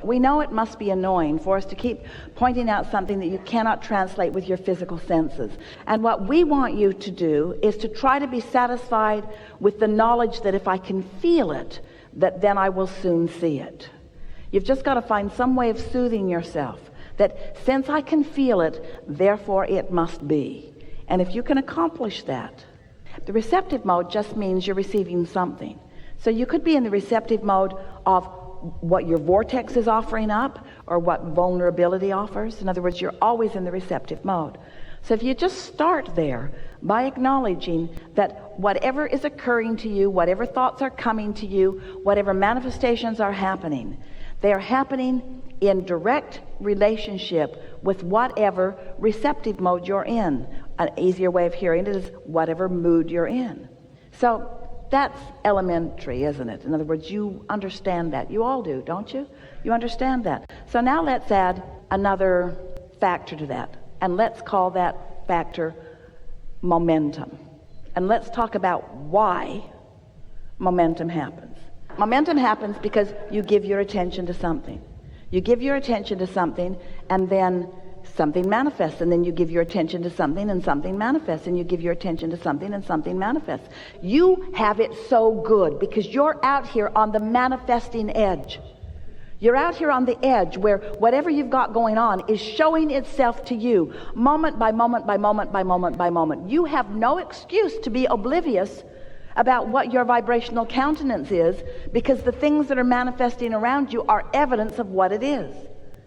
We know it must be annoying for us to keep pointing out something that you cannot translate with your physical senses. And what we want you to do is to try to be satisfied with the knowledge that if I can feel it, that then I will soon see it. You've just got to find some way of soothing yourself, that since I can feel it, therefore it must be. And if you can accomplish that, the receptive mode just means you're receiving something. So you could be in the receptive mode of what your vortex is offering up or what vulnerability offers. In other words, you're always in the receptive mode. So if you just start there by acknowledging that whatever is occurring to you, whatever thoughts are coming to you, whatever manifestations are happening, they are happening in direct relationship with whatever receptive mode you're in. An easier way of hearing it is whatever mood you're in. So that's elementary, isn't it? In other words, you understand that. You all do, don't you? You understand that. So now let's add another factor to that. And let's call that factor momentum. And let's talk about why momentum happens. Momentum happens because you give your attention to something. You give your attention to something, and then something manifests, and then you give your attention to something and something manifests, and you give your attention to something and something manifests. You have it so good because you're out here on the manifesting edge. You're out here on the edge where whatever you've got going on is showing itself to you moment by moment by moment by moment by moment. You have no excuse to be oblivious about what your vibrational countenance is, because the things that are manifesting around you are evidence of what it is.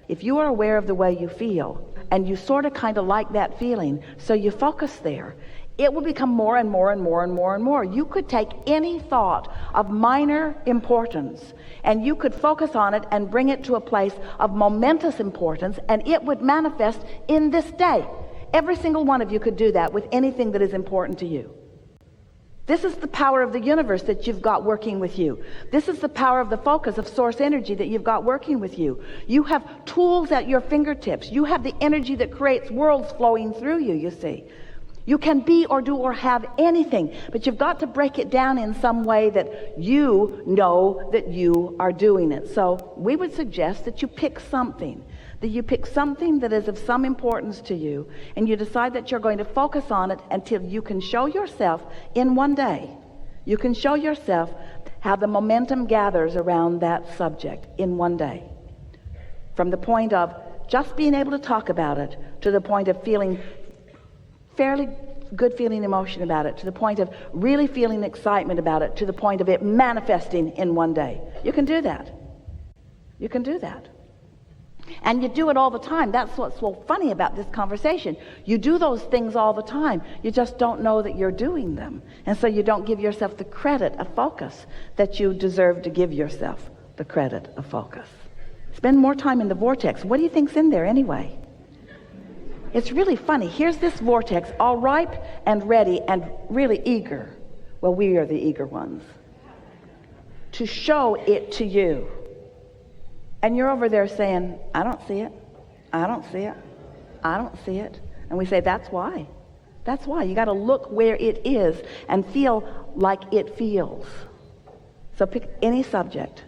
If you are aware of the way you feel, and you sort of kind of like that feeling, so you focus there, it will become more and more and more and more and more. You could take any thought of minor importance, and you could focus on it and bring it to a place of momentous importance, and it would manifest in this day. Every single one of you could do that with anything that is important to you. This is the power of the universe that you've got working with you. This is the power of the focus of source energy that you've got working with you. You have tools at your fingertips. You have the energy that creates worlds flowing through you, you see. You can be or do or have anything, but you've got to break it down in some way that you know that you are doing it. So we would suggest that you pick something. That you pick something that is of some importance to you, and you decide that you're going to focus on it until you can show yourself in one day. You can show yourself how the momentum gathers around that subject in one day. From the point of just being able to talk about it to the point of feeling fairly good feeling emotion about it, to the point of really feeling excitement about it, to the point of it manifesting in one day. You can do that. You can do that. And you do it all the time. That's what's so funny about this conversation. You do those things all the time. You just don't know that you're doing them. And so you don't give yourself the credit of focus that you deserve to give yourself the credit of focus. Spend more time in the vortex. What do you think's in there anyway? It's really funny. Here's this vortex, all ripe and ready and really eager. Well, we are the eager ones. To show it to you. And you're over there saying, I don't see it. I don't see it. I don't see it. And we say, that's why. That's why. You got to look where it is and feel like it feels. So pick any subject.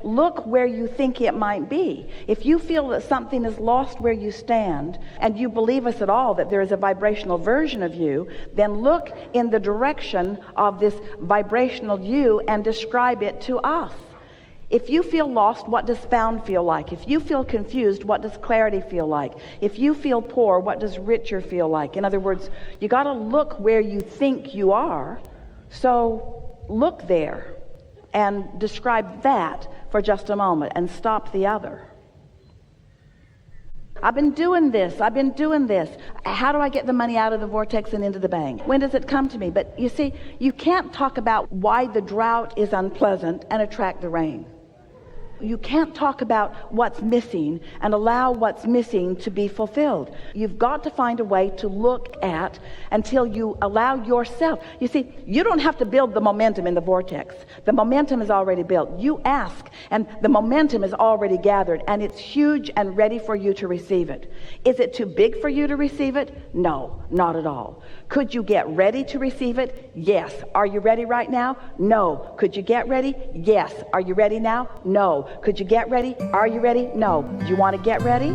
Look where you think it might be. If you feel that something is lost where you stand, and you believe us at all that there is a vibrational version of you, then look in the direction of this vibrational you and describe it to us. If you feel lost, what does found feel like? If you feel confused, what does clarity feel like? If you feel poor, what does richer feel like? In other words, you got to look where you think you are. So look there and describe that for just a moment and stop the other. I've been doing this. How do I get the money out of the vortex and into the bank? When does it come to me? But you see, you can't talk about why the drought is unpleasant and attract the rain. You can't talk about what's missing and allow what's missing to be fulfilled. You've got to find a way to look at until you allow yourself. You see, you don't have to build the momentum in the vortex. The momentum is already built. You ask, and the momentum is already gathered, and it's huge and ready for you to receive it. Is it too big for you to receive it? No, not at all. Could you get ready to receive it? Yes. Are you ready right now? No. Could you get ready? Yes. Are you ready now? No. Could you get ready? Are you ready? No. Do you want to get ready?